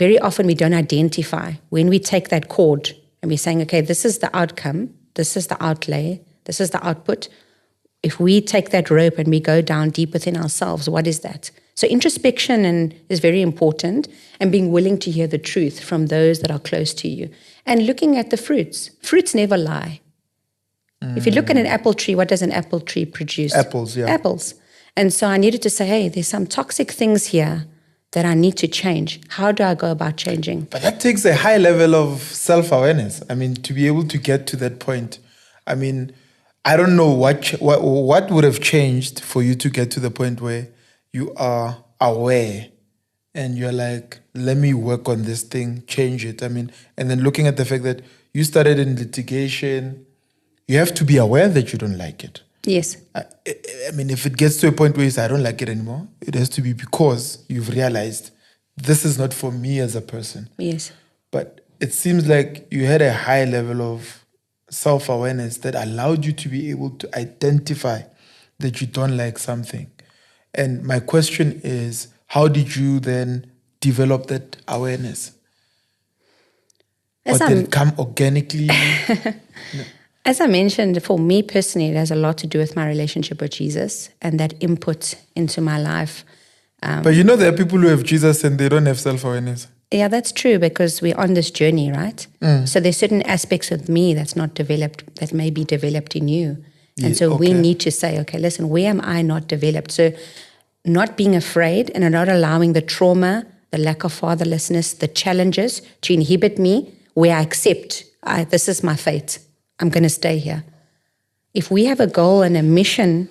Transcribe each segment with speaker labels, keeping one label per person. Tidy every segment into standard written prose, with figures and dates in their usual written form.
Speaker 1: very often we don't identify when we take that chord and we're saying, okay, this is the outcome, this is the outlay, this is the output. If we take that rope and we go down deep within ourselves, what is that? So introspection is very important, and being willing to hear the truth from those that are close to you. And looking at the fruits. Fruits never lie. If you look at an apple tree, what does an apple tree produce?
Speaker 2: Apples, yeah.
Speaker 1: Apples. And so I needed to say, hey, there's some toxic things here that I need to change. How do I go about changing?
Speaker 2: But that takes a high level of self-awareness. I mean, to be able to get to that point. I mean, I don't know what would have changed for you to get to the point where you are aware and you're like, let me work on this thing, change it. I mean, and then looking at the fact that you started in litigation, you have to be aware that you don't like it.
Speaker 1: Yes.
Speaker 2: I mean, if it gets to a point where you say, I don't like it anymore, it has to be because you've realized this is not for me as a person.
Speaker 1: Yes.
Speaker 2: But it seems like you had a high level of self-awareness that allowed you to be able to identify that you don't like something. And my question is, how did you then develop that awareness? Or did it come organically?
Speaker 1: As I mentioned, for me personally, it has a lot to do with my relationship with Jesus and that input into my life.
Speaker 2: But you know, there are people who have Jesus and they don't have self-awareness.
Speaker 1: Yeah, that's true, because we're on this journey, right? So there's certain aspects of me that's not developed, that may be developed in you. And so we need to say, okay, listen, where am I not developed? So not being afraid and not allowing the trauma, the lack of fatherlessness, the challenges to inhibit me, where I accept, this is my fate. I'm going to stay here. If we have a goal and a mission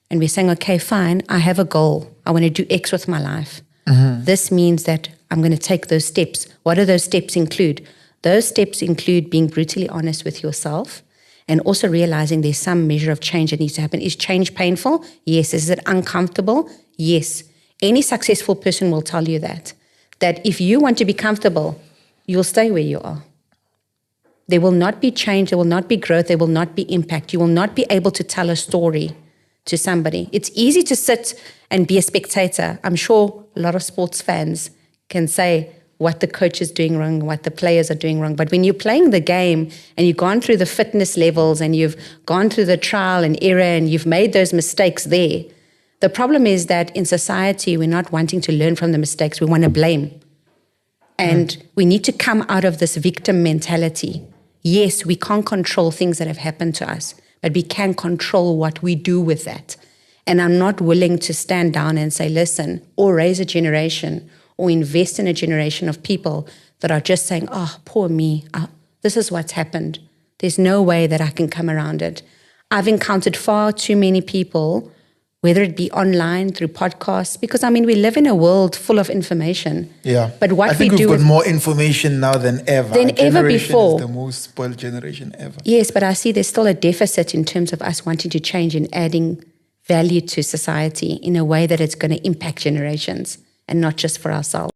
Speaker 1: and we're saying, okay, fine, I have a goal. I want to do X with my life. This means that I'm going to take those steps. What do those steps include? Those steps include being brutally honest with yourself and also realizing there's some measure of change that needs to happen. Is change painful? Yes. Is it uncomfortable? Yes. Any successful person will tell you that if you want to be comfortable, you'll stay where you are. There will not be change, there will not be growth, there will not be impact. You will not be able to tell a story to somebody. It's easy to sit and be a spectator. I'm sure a lot of sports fans can say what the coach is doing wrong, what the players are doing wrong. But when you're playing the game and you've gone through the fitness levels and you've gone through the trial and error and you've made those mistakes there, the problem is that in society, we're not wanting to learn from the mistakes. We want to blame. And we need to come out of this victim mentality. Yes, we can't control things that have happened to us, but we can control what we do with that. And I'm not willing to stand down and say, listen, or raise a generation or invest in a generation of people that are just saying, oh, poor me, this is what's happened. There's no way that I can come around it. I've encountered far too many people, whether it be online, through podcasts, because, I mean, we live in a world full of information.
Speaker 2: Yeah.
Speaker 1: But what
Speaker 2: I think
Speaker 1: we do
Speaker 2: we've got more information now than ever.
Speaker 1: Than ever before.
Speaker 2: Is the most spoiled generation ever.
Speaker 1: Yes, but I see there's still a deficit in terms of us wanting to change and adding value to society in a way that it's going to impact generations and not just for ourselves.